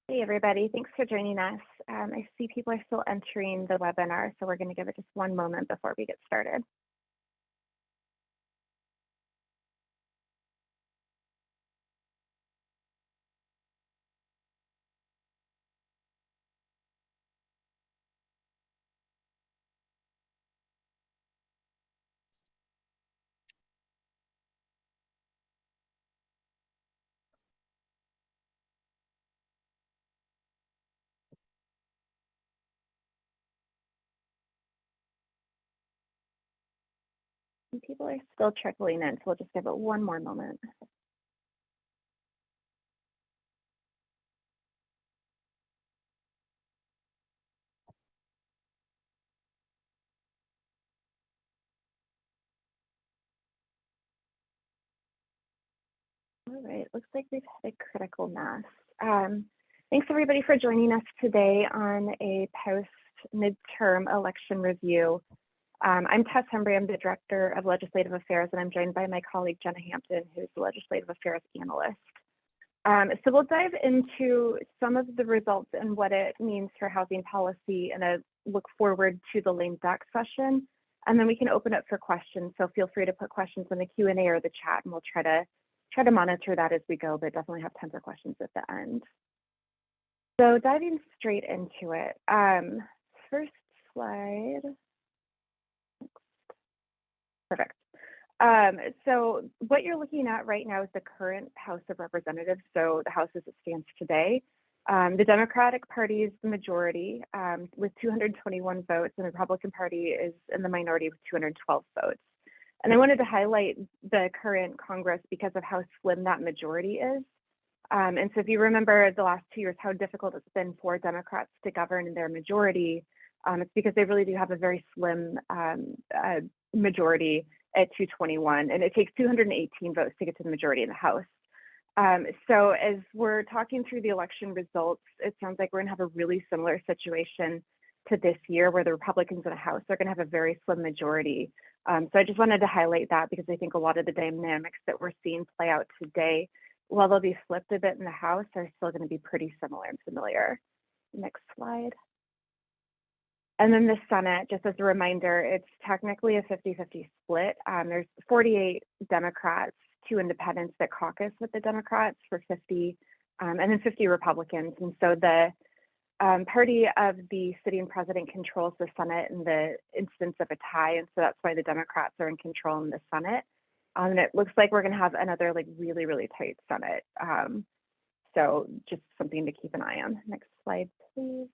Hey everybody, thanks for joining us. I see people are still entering the webinar, so we're going to give it just one moment before we get started. And people are still trickling in, so we'll just give it one more moment. All right, looks like we've hit a critical mass. Thanks everybody for joining us today on a post-midterm election review. I'm Tess Hembry, I'm the Director of Legislative Affairs, and I'm joined by my colleague Jenna Hampton, who's the Legislative Affairs Analyst. So we'll dive into some of the results and what it means for housing policy and a look forward to the lame duck session. And then we can open up for questions. So feel free to put questions in the Q&A or the chat, and we'll try to monitor that as we go, but definitely have time for questions at the end. So diving straight into it. First slide. Perfect. So what you're looking at right now is the current House of Representatives, so the House as it stands today. The Democratic Party is the majority with 221 votes, and the Republican Party is in the minority with 212 votes. And I wanted to highlight the current Congress because of how slim that majority is. And so if you remember the last 2 years, how difficult it's been for Democrats to govern in their majority, it's because they really do have a very slim majority at 221, and it takes 218 votes to get to the majority in the House. So as we're talking through the election results, it sounds like we're gonna have a really similar situation to this year where the Republicans in the House are gonna have a very slim majority. So I just wanted to highlight that because I think a lot of the dynamics that we're seeing play out today, while they'll be flipped a bit in the House, are still gonna be pretty similar and familiar. Next slide. And then the Senate, just as a reminder, it's technically a 50-50 split. There's 48 Democrats, 2 independents that caucus with the Democrats for 50, and then 50 Republicans. And so the party of the sitting president controls the Senate in the instance of a tie. And so that's why the Democrats are in control in the Senate. And it looks like we're gonna have another really, really tight Senate. So just something to keep an eye on. Next slide, please.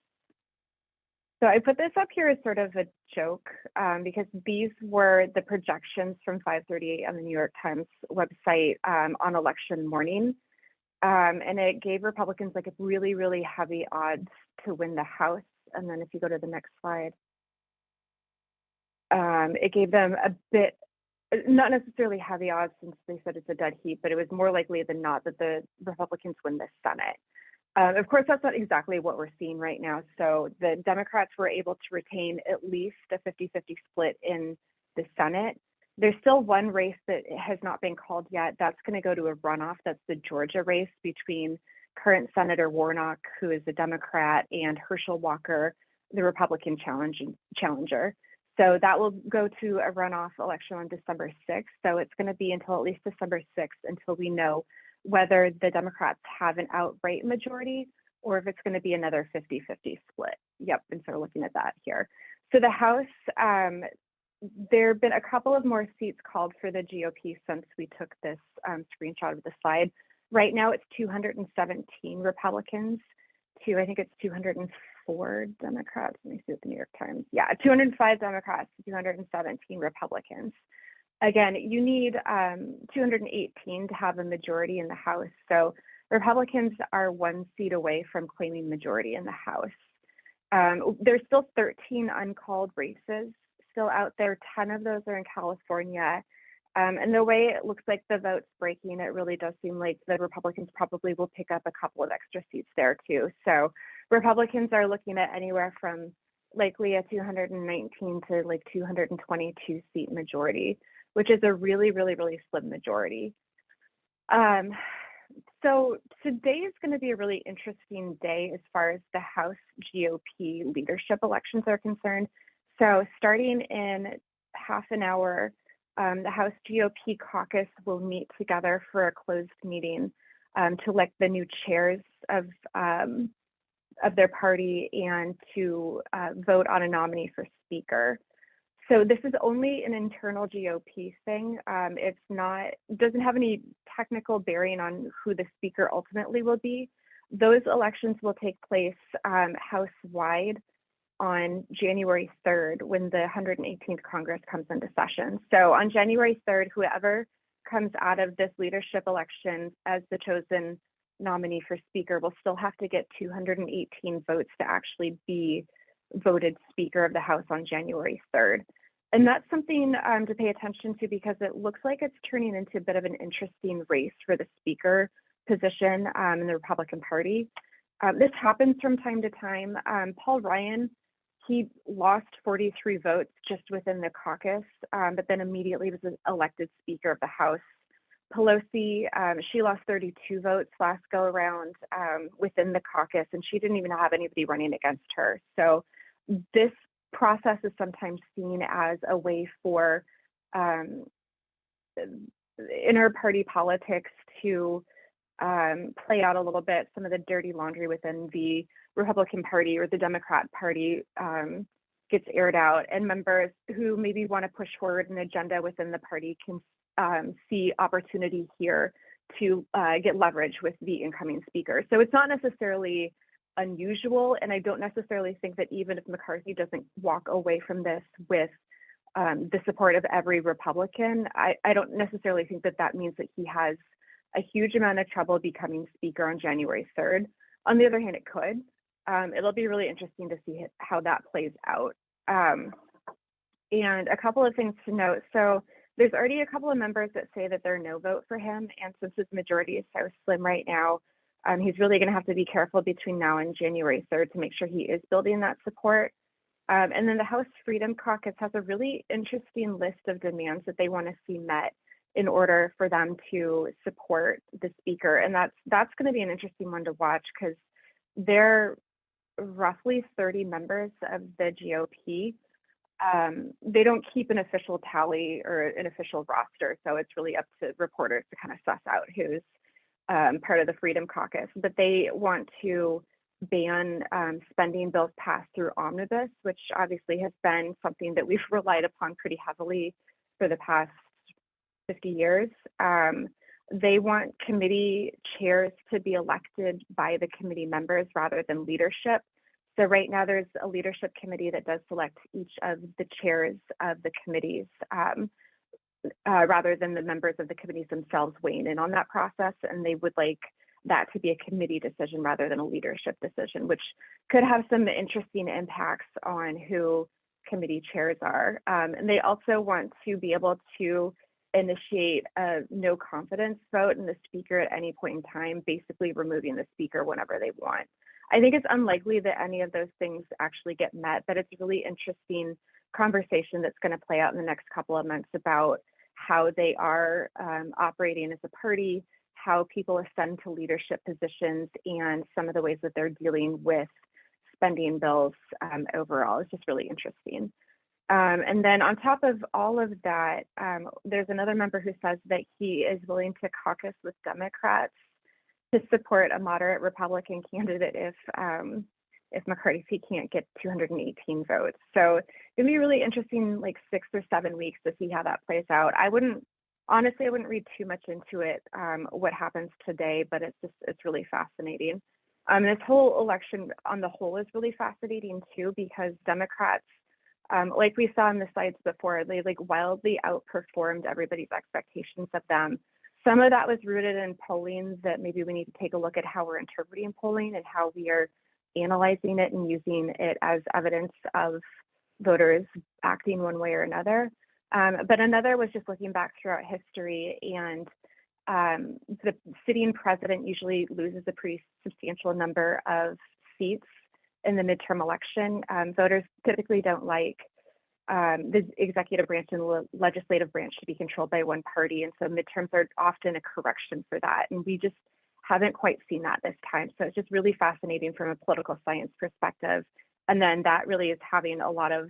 So I put this up here as sort of a joke because these were the projections from 538 on the New York Times website on election morning. And it gave Republicans like a really, really heavy odds to win the House. And then if you go to the next slide, it gave them a bit, not necessarily heavy odds since they said it's a dead heat, but it was more likely than not that the Republicans win the Senate. Of course, that's not exactly what we're seeing right now. So the Democrats were able to retain at least a 50-50 split in the Senate. There's still one race that has not been called yet. That's going to go to a runoff. That's the Georgia race between current Senator Warnock, who is a Democrat, and Herschel Walker, the Republican challenger. So that will go to a runoff election on December 6th. So it's going to be until at least December 6th until we know whether the Democrats have an outright majority or if it's going to be another 50-50 split. Yep, and so we're looking at that here. So the House, there have been a couple of more seats called for the GOP since we took this screenshot of the slide. Right now it's 217 Republicans to, I think it's 204 Democrats. Let me see what the New York Times, yeah, 205 Democrats to 217 Republicans. Again, you need 218 to have a majority in the House. So Republicans are 1 seat away from claiming majority in the House. There's still 13 uncalled races still out there. 10 of those are in California. And the way it looks like the vote's breaking, it really does seem like the Republicans probably will pick up a couple of extra seats there too. So Republicans are looking at anywhere from likely a 219 to like 222 seat majority, which is a really, really, really slim majority. So today is going to be a really interesting day as far as the House GOP leadership elections are concerned. So starting in half an hour, the House GOP caucus will meet together for a closed meeting to elect the new chairs of their party and to vote on a nominee for speaker. So this is only an internal GOP thing. Doesn't have any technical bearing on who the speaker ultimately will be. Those elections will take place House-wide on January 3rd when the 118th Congress comes into session. So on January 3rd, whoever comes out of this leadership election as the chosen nominee for speaker will still have to get 218 votes to actually be voted Speaker of the House on January 3rd. And that's something to pay attention to because it looks like it's turning into a bit of an interesting race for the Speaker position in the Republican Party. This happens from time to time. Paul Ryan, he lost 43 votes just within the caucus, but then immediately was elected Speaker of the House. Pelosi, she lost 32 votes last go around within the caucus, and she didn't even have anybody running against her. So this process is sometimes seen as a way for inter-party politics to play out a little bit. Some of the dirty laundry within the Republican Party or the Democrat Party gets aired out, and members who maybe want to push forward an agenda within the party can see opportunity here to get leverage with the incoming speaker. So it's not necessarily unusual, and I don't necessarily think that even if McCarthy doesn't walk away from this with the support of every Republican, I don't necessarily think that that means that he has a huge amount of trouble becoming speaker on January 3rd. On the other hand, it could. It'll be really interesting to see how that plays out. And a couple of things to note. So there's already a couple of members that say that they're no vote for him. And since his majority is so slim right now, he's really going to have to be careful between now and January 3rd to make sure he is building that support. And then the House Freedom Caucus has a really interesting list of demands that they want to see met in order for them to support the speaker. And that's going to be an interesting one to watch because they're roughly 30 members of the GOP. They don't keep an official tally or an official roster, so it's really up to reporters to kind of suss out who's part of the Freedom Caucus. But they want to ban spending bills passed through omnibus, which obviously has been something that we've relied upon pretty heavily for the past 50 years. They want committee chairs to be elected by the committee members rather than leadership. So right now there's a leadership committee that does select each of the chairs of the committees rather than the members of the committees themselves weighing in on that process. And they would like that to be a committee decision rather than a leadership decision, which could have some interesting impacts on who committee chairs are. And they also want to be able to initiate a no confidence vote in the speaker at any point in time, basically removing the speaker whenever they want. I think it's unlikely that any of those things actually get met, but it's a really interesting conversation that's going to play out in the next couple of months about how they are operating as a party, how people ascend to leadership positions, and some of the ways that they're dealing with spending bills overall. It's just really interesting. And then on top of all of that, there's another member who says that he is willing to caucus with Democrats to support a moderate Republican candidate if McCarthy can't get 218 votes. So it'd be really interesting, like 6 or 7 weeks to see how that plays out. I wouldn't read too much into it, what happens today, but it's really fascinating. This whole election on the whole is really fascinating too, because Democrats, like we saw in the slides before, they like wildly outperformed everybody's expectations of them. Some of that was rooted in polling that maybe we need to take a look at how we're interpreting polling and how we are analyzing it and using it as evidence of voters acting one way or another. But another was just looking back throughout history, and the sitting president usually loses a pretty substantial number of seats in the midterm election. Voters typically don't like the executive branch and the legislative branch to be controlled by one party. And so midterms are often a correction for that. And we just haven't quite seen that this time. So it's just really fascinating from a political science perspective. And then that really is having a lot of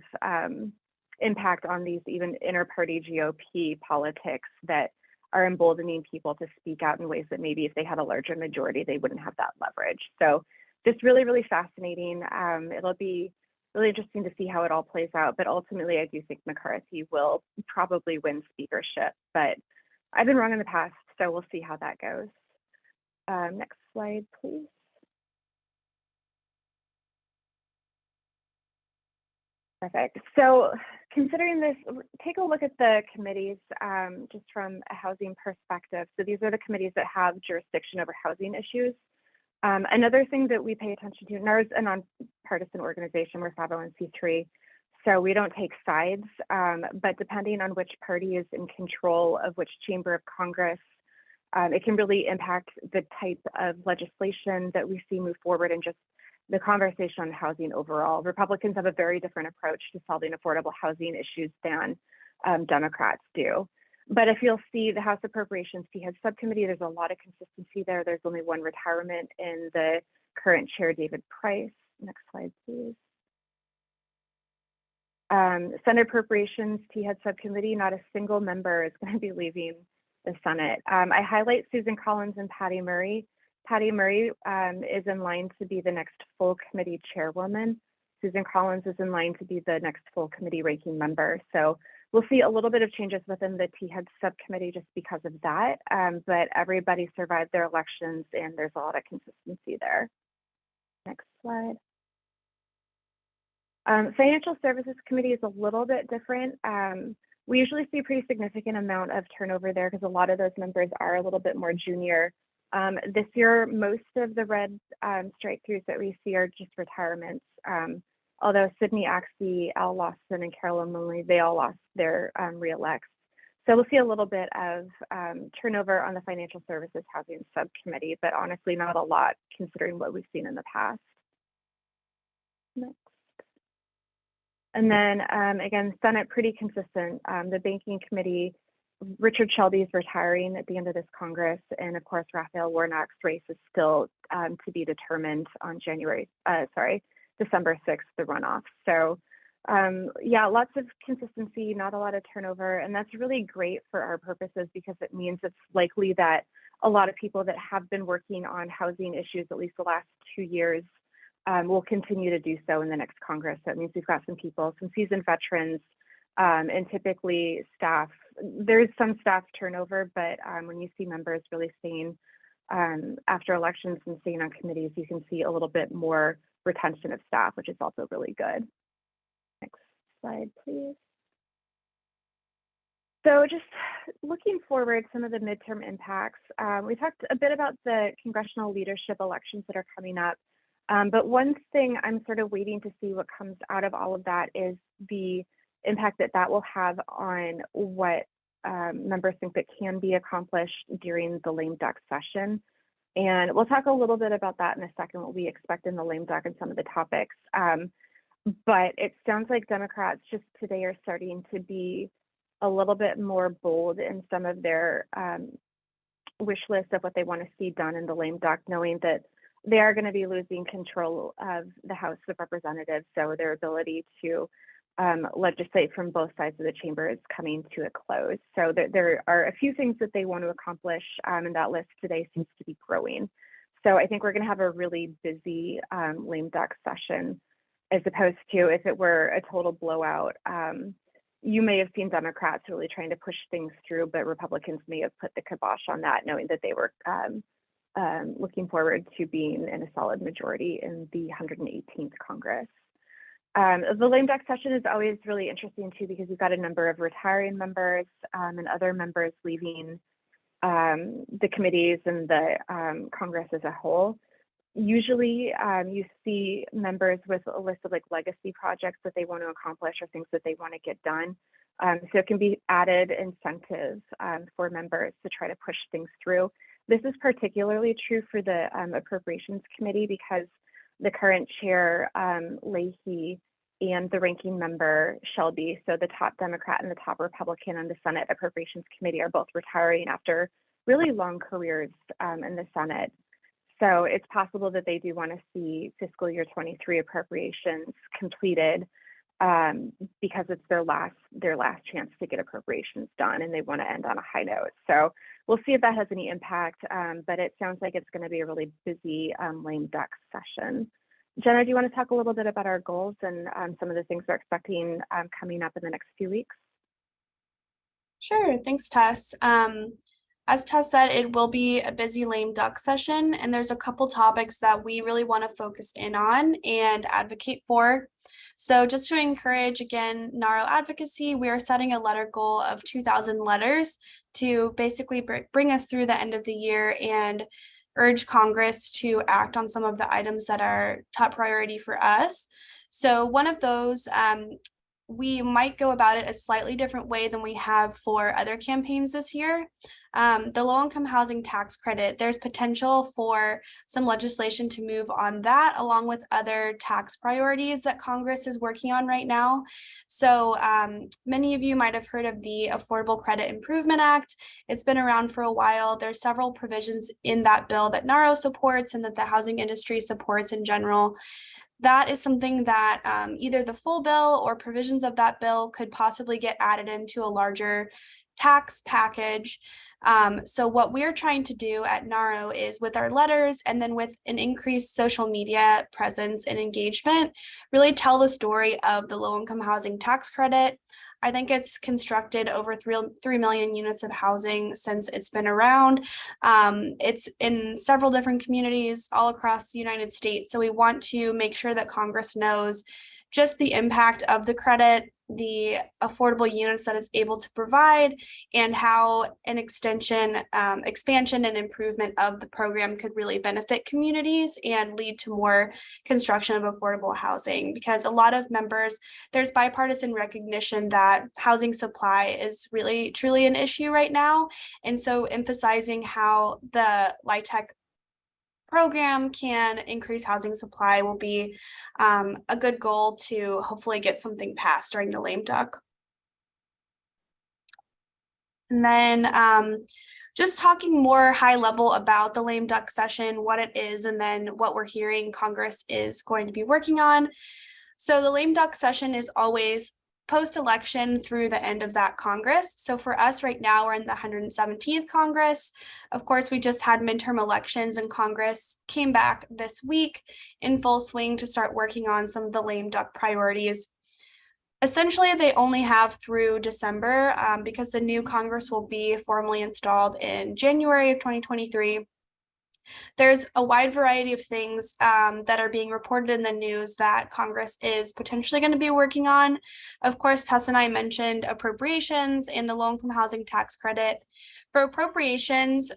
impact on these even inter-party GOP politics that are emboldening people to speak out in ways that maybe if they had a larger majority, they wouldn't have that leverage. So just really, really fascinating. It'll be really interesting to see how it all plays out. But ultimately, I do think McCarthy will probably win speakership. But I've been wrong in the past, so we'll see how that goes. Next slide, please. Perfect. So considering this, take a look at the committees just from a housing perspective. So these are the committees that have jurisdiction over housing issues. Another thing that we pay attention to, NAHRO is a nonpartisan organization, we're 501c3, so we don't take sides, but depending on which party is in control of which chamber of Congress, it can really impact the type of legislation that we see move forward and just the conversation on housing overall. Republicans have a very different approach to solving affordable housing issues than Democrats do. But if you'll see the House Appropriations T-Head Subcommittee, there's a lot of consistency there. There's only one retirement in the current chair, David Price. Next slide, please. Senate Appropriations T-Head Subcommittee, not a single member is going to be leaving the Senate. I highlight Susan Collins and Patty Murray. Patty Murray is in line to be the next full committee chairwoman. Susan Collins is in line to be the next full committee ranking member. So we'll see a little bit of changes within the T-Head subcommittee just because of that, but everybody survived their elections and there's a lot of consistency there. Next slide. Financial Services Committee is a little bit different. We usually see a pretty significant amount of turnover there because a lot of those members are a little bit more junior. This year, most of the red strike-throughs that we see are just retirements. Although Sydney Axie, Al Lawson, and Carolyn Moonley, they all lost their re-elects. So we'll see a little bit of turnover on the Financial Services Housing Subcommittee, but honestly not a lot considering what we've seen in the past. Next. And then again, Senate pretty consistent. The Banking Committee, Richard Shelby is retiring at the end of this Congress, and of course, Raphael Warnock's race is still to be determined on December 6th, the runoff. So yeah, lots of consistency, not a lot of turnover, and that's really great for our purposes because it means it's likely that a lot of people that have been working on housing issues at least the last 2 years will continue to do so in the next Congress. So it means we've got some people, some seasoned veterans, and typically staff. There's some staff turnover, but when you see members really staying after elections and staying on committees, you can see a little bit more retention of staff, which is also really good. Next slide, please. So just looking forward, some of the midterm impacts. We talked a bit about the congressional leadership elections that are coming up. But one thing I'm sort of waiting to see what comes out of all of that is the impact that that will have on what members think that can be accomplished during the lame duck session. And we'll talk a little bit about that in a second, what we expect in the lame duck and some of the topics. But it sounds like Democrats just today are starting to be a little bit more bold in some of their wish list of what they want to see done in the lame duck, knowing that they are going to be losing control of the House of Representatives, so their ability to legislate from both sides of the chamber is coming to a close. So there are a few things that they want to accomplish, and that list today seems to be growing. So I think we're going to have a really busy lame duck session, as opposed to if it were a total blowout. You may have seen Democrats really trying to push things through, but Republicans may have put the kibosh on that, knowing that they were looking forward to being in a solid majority in the 118th Congress. The lame duck session is always really interesting too, because you've got a number of retiring members and other members leaving the committees and the Congress as a whole. Usually you see members with a list of like legacy projects that they want to accomplish or things that they want to get done. So it can be added incentive for members to try to push things through. This is particularly true for the Appropriations Committee because the current chair, Leahy, and the ranking member, Shelby, so the top Democrat and the top Republican on the Senate Appropriations Committee are both retiring after really long careers in the Senate. So it's possible that they do want to see fiscal year 23 appropriations completed because it's their last chance to get appropriations done, and they want to end on a high note. So we'll see if that has any impact, but it sounds like it's going to be a really busy lame duck session. Jenna, do you want to talk a little bit about our goals and some of the things we're expecting coming up in the next few weeks? Sure, thanks, Tess. As Tess said, it will be a busy lame duck session, and there's a couple topics that we really want to focus in on and advocate for. So just to encourage, again, NAHRO advocacy, we are setting a letter goal of 2,000 letters to basically bring us through the end of the year and urge Congress to act on some of the items that are top priority for us. So one of those, we might go about it a slightly different way than we have for other campaigns this year. The low-income housing tax credit, there's potential for some legislation to move on that, along with other tax priorities that Congress is working on right now. So many of you might have heard of the Affordable Credit Improvement Act. It's been around for a while. There's several provisions in that bill that NAHRO supports and that the housing industry supports in general. That is something that either the full bill or provisions of that bill could possibly get added into a larger tax package. So what we're trying to do at NAHRO is, with our letters and then with an increased social media presence and engagement, really tell the story of the low-income housing tax credit. I think it's constructed over 3 million units of housing since it's been around. It's in several different communities all across the United States. So we want to make sure that Congress knows just the impact of the credit, the affordable units that it's able to provide, and how an expansion and improvement of the program could really benefit communities and lead to more construction of affordable housing. Because a lot of members, there's bipartisan recognition that housing supply is really truly an issue right now. And so emphasizing how the LIHTC program can increase housing supply will be a good goal to hopefully get something passed during the lame duck. And then just talking more high level about the lame duck session, what it is, and then what we're hearing Congress is going to be working on. So the lame duck session is always post-election through the end of that Congress. So for us right now, we're in the 117th Congress. Of course, we just had midterm elections and Congress came back this week in full swing to start working on some of the lame duck priorities. Essentially, they only have through December because the new Congress will be formally installed in January of 2023. There's a wide variety of things that are being reported in the news that Congress is potentially going to be working on. Of course, Tess and I mentioned appropriations and the low-income housing tax credit. For appropriations,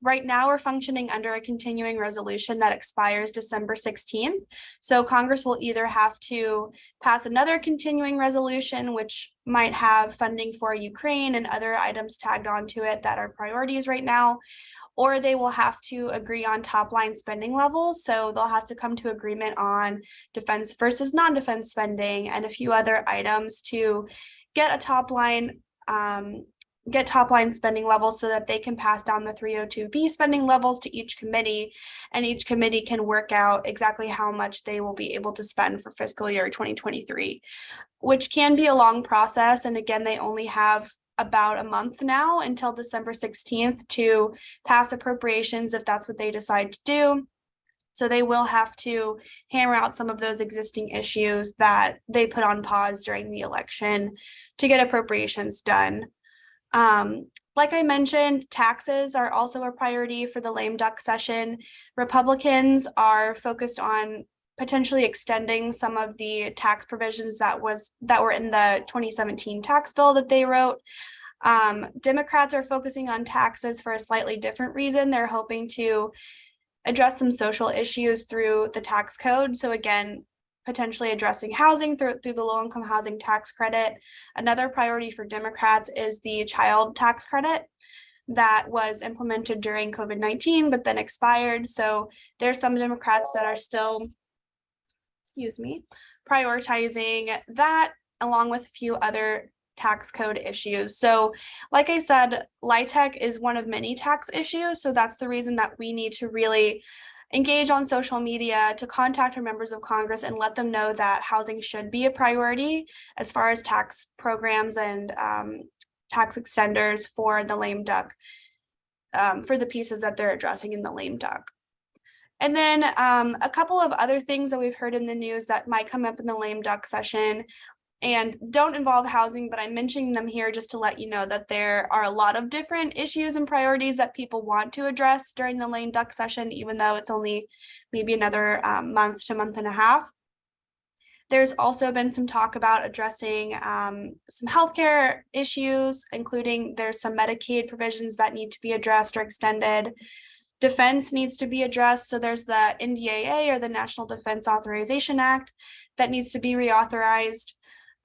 right now we're functioning under a continuing resolution that expires December 16th. So Congress will either have to pass another continuing resolution, which might have funding for Ukraine and other items tagged onto it that are priorities right now, or they will have to agree on top line spending levels. So they'll have to come to agreement on defense versus non-defense spending and a few other items to get a top line spending levels so that they can pass down the 302B spending levels to each committee, and each committee can work out exactly how much they will be able to spend for fiscal year 2023, which can be a long process. And again, they only have about a month now until December 16th to pass appropriations if that's what they decide to do. So they will have to hammer out some of those existing issues that they put on pause during the election to get appropriations done. Like I mentioned, taxes are also a priority for the lame duck session. Republicans are focused on potentially extending some of the tax provisions that were in the 2017 tax bill that they wrote. Democrats are focusing on taxes for a slightly different reason. They're hoping to address some social issues through the tax code. So again, potentially addressing housing through the low-income housing tax credit. Another priority for Democrats is the child tax credit that was implemented during COVID-19, but then expired. So there's some Democrats that are still, prioritizing that, along with a few other tax code issues. So like I said, LIHTC is one of many tax issues. So that's the reason that we need to really engage on social media, to contact our members of Congress and let them know that housing should be a priority as far as tax programs and tax extenders for the lame duck, for the pieces that they're addressing in the lame duck. And then a couple of other things that we've heard in the news that might come up in the lame duck session and don't involve housing, but I'm mentioning them here just to let you know that there are a lot of different issues and priorities that people want to address during the lame duck session, even though it's only maybe another month to month and a half. There's also been some talk about addressing some healthcare issues, including there's some Medicaid provisions that need to be addressed or extended. Defense needs to be addressed. So there's the NDAA, or the National Defense Authorization Act, that needs to be reauthorized.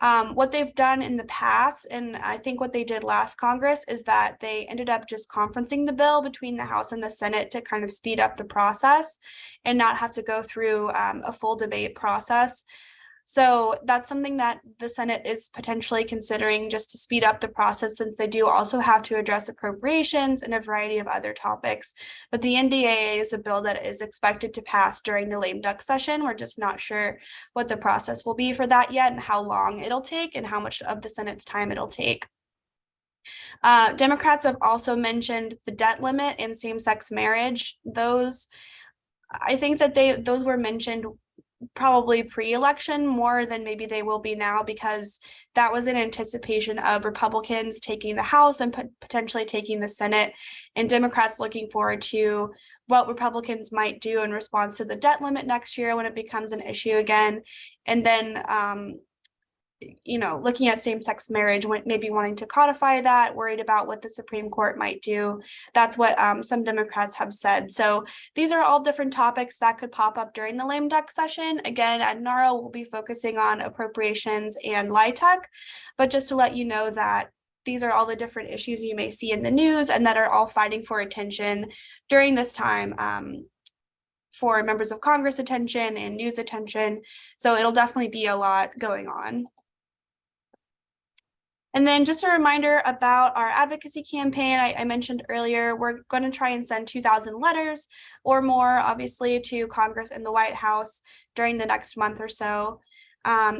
What they've done in the past, and I think what they did last Congress, is that they ended up just conferencing the bill between the House and the Senate to kind of speed up the process and not have to go through a full debate process. So that's something that the Senate is potentially considering, just to speed up the process, since they do also have to address appropriations and a variety of other topics. But the NDAA is a bill that is expected to pass during the lame duck session. We're just not sure what the process will be for that yet, and how long it'll take, and how much of the Senate's time it'll take. Democrats have also mentioned the debt limit and same-sex marriage. Those, I think that those were mentioned probably pre-election more than maybe they will be now, because that was in anticipation of Republicans taking the House and potentially taking the Senate, and Democrats looking forward to what Republicans might do in response to the debt limit next year when it becomes an issue again. And then looking at same-sex marriage, maybe wanting to codify that, worried about what the Supreme Court might do. That's what some Democrats have said. So these are all different topics that could pop up during the lame duck session. Again, at NAHRO, we'll be focusing on appropriations and LIHTC, but just to let you know that these are all the different issues you may see in the news and that are all fighting for attention during this time, for members of Congress attention and news attention. So it'll definitely be a lot going on. And then just a reminder about our advocacy campaign. I mentioned earlier, we're going to try and send 2,000 letters or more, obviously, to Congress and the White House during the next month or so.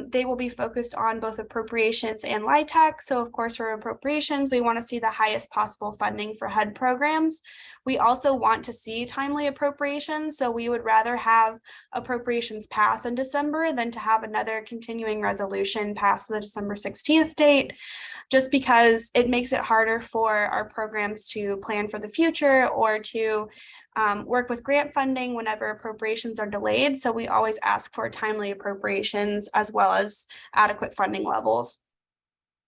They will be focused on both appropriations and LIHTC. So of course, for appropriations, we want to see the highest possible funding for HUD programs. We also want to see timely appropriations. So we would rather have appropriations pass in December than to have another continuing resolution past the December 16th date, just because it makes it harder for our programs to plan for the future or to work with grant funding whenever appropriations are delayed. So we always ask for timely appropriations as well as adequate funding levels.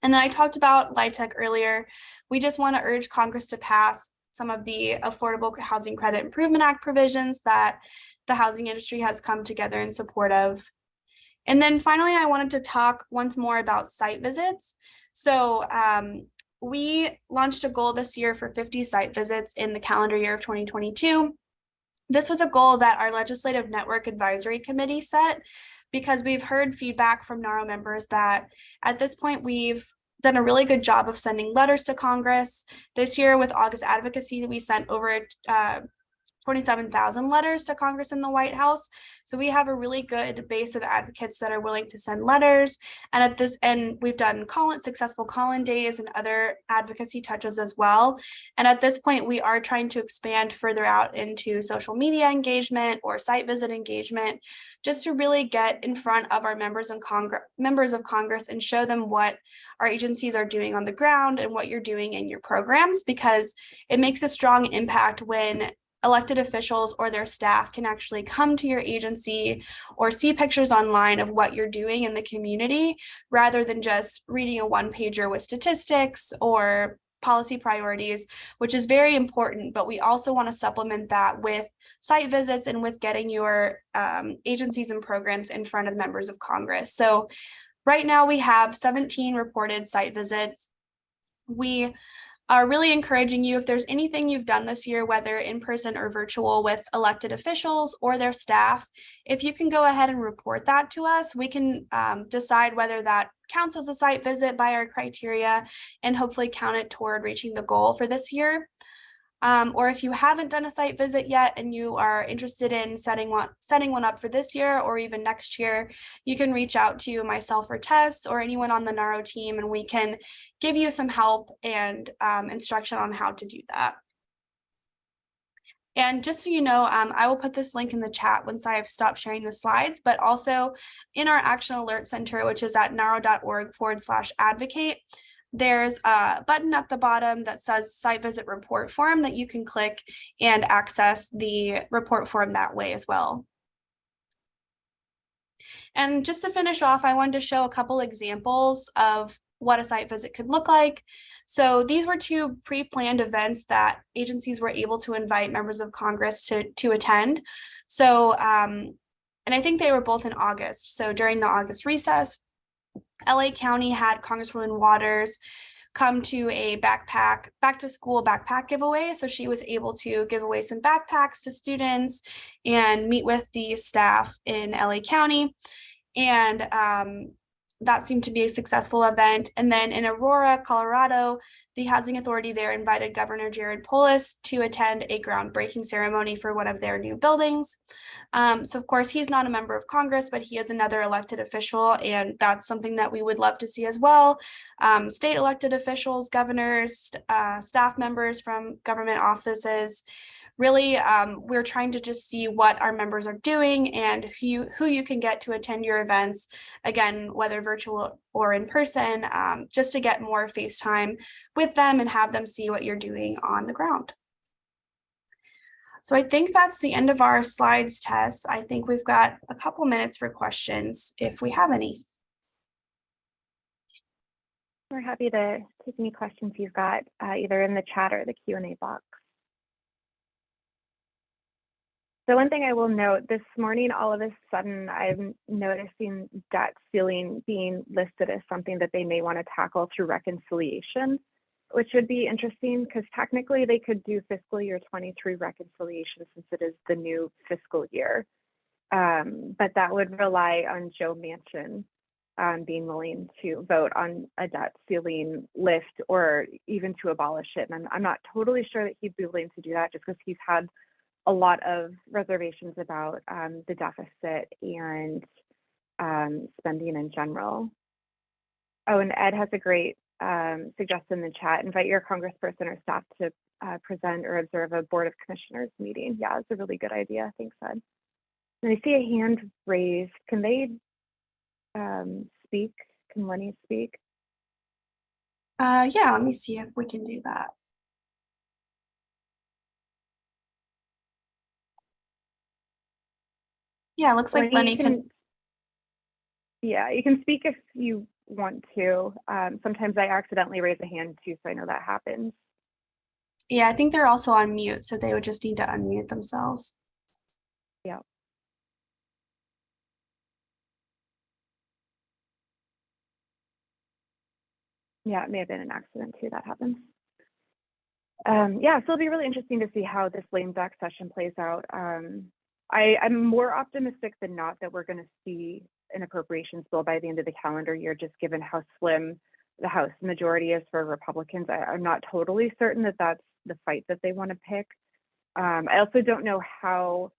And then I talked about LIHTC earlier. We just want to urge Congress to pass some of the Affordable Housing Credit Improvement Act provisions that the housing industry has come together in support of. And then finally, I wanted to talk once more about site visits. So we launched a goal this year for 50 site visits in the calendar year of 2022. This was a goal that our Legislative Network Advisory Committee set, because we've heard feedback from NAHRO members that at this point we've done a really good job of sending letters to Congress. This year with August Advocacy, we sent over 27,000 letters to Congress and the White House. So we have a really good base of advocates that are willing to send letters. And at this end, we've done successful call-in days and other advocacy touches as well. And at this point, we are trying to expand further out into social media engagement or site visit engagement, just to really get in front of our members of Congress and show them what our agencies are doing on the ground and what you're doing in your programs, because it makes a strong impact when elected officials or their staff can actually come to your agency or see pictures online of what you're doing in the community, rather than just reading a one-pager with statistics or policy priorities, which is very important. But we also want to supplement that with site visits and with getting your agencies and programs in front of members of Congress. So right now we have 17 reported site visits. We are really encouraging you, if there's anything you've done this year, whether in person or virtual, with elected officials or their staff, if you can go ahead and report that to us, we can decide whether that counts as a site visit by our criteria and hopefully count it toward reaching the goal for this year. Or if you haven't done a site visit yet and you are interested in setting one up for this year or even next year, you can reach out to myself or Tess or anyone on the NAHRO team, and we can give you some help and instruction on how to do that. And just so you know, I will put this link in the chat once I have stopped sharing the slides, but also in our Action Alert Center, which is at nahro.org/advocate, there's a button at the bottom that says Site Visit Report Form that you can click and access the report form that way as well. And just to finish off, I wanted to show a couple examples of what a site visit could look like. So these were two pre-planned events that agencies were able to invite members of Congress to attend. So, and I think they were both in August. So during the August recess, LA County had Congresswoman Waters come to a back to school backpack giveaway. So she was able to give away some backpacks to students and meet with the staff in LA County. And that seemed to be a successful event. And then in Aurora, Colorado, the housing authority there invited Governor Jared Polis to attend a groundbreaking ceremony for one of their new buildings. So of course, he's not a member of Congress, but he is another elected official, and that's something that we would love to see as well. State elected officials, governors, staff members from government offices. Really, we're trying to just see what our members are doing and who you can get to attend your events, again, whether virtual or in person, just to get more face time with them and have them see what you're doing on the ground. So I think that's the end of our slides, Tess. I think we've got a couple minutes for questions if we have any. We're happy to take any questions you've got either in the chat or the Q&A box. So one thing I will note, this morning, all of a sudden, I'm noticing debt ceiling being listed as something that they may want to tackle through reconciliation, which would be interesting because technically they could do fiscal year 23 reconciliation since it is the new fiscal year. But that would rely on Joe Manchin being willing to vote on a debt ceiling lift or even to abolish it. And I'm not totally sure that he'd be willing to do that just because he's had a lot of reservations about the deficit and spending in general. Oh, and Ed has a great suggestion in the chat. Invite your congressperson or staff to present or observe a Board of Commissioners meeting. Yeah, it's a really good idea. Thanks, Ed. And I see a hand raised. Can they speak? Can Lenny speak? Yeah, let me see if we can do that. Yeah, it looks like Lenny can. Yeah, you can speak if you want to. Sometimes I accidentally raise a hand too, so I know that happens. Yeah, I think they're also on mute, so they would just need to unmute themselves. Yeah. Yeah, it may have been an accident too, that happens. Yeah, so it'll be really interesting to see how this lame duck session plays out. I'm more optimistic than not that we're going to see an appropriations bill by the end of the calendar year, just given how slim the House majority is for Republicans. I'm not totally certain that that's the fight that they want to pick. I also don't know how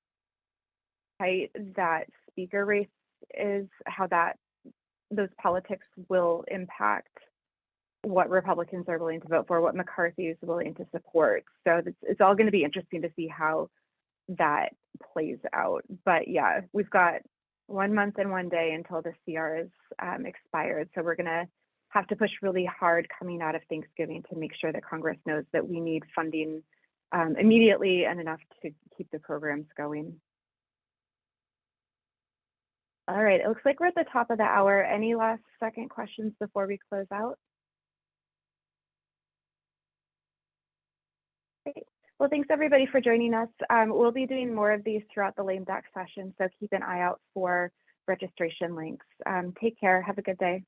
tight that speaker race is, how those politics will impact what Republicans are willing to vote for, what McCarthy is willing to support. So it's all going to be interesting to see how that plays out. But yeah, we've got 1 month and 1 day until the CR is expired. So we're going to have to push really hard coming out of Thanksgiving to make sure that Congress knows that we need funding immediately and enough to keep the programs going. All right, it looks like we're at the top of the hour. Any last second questions before we close out? Great. Well, thanks everybody for joining us. We'll be doing more of these throughout the lame duck session, so keep an eye out for registration links. Take care. Have a good day.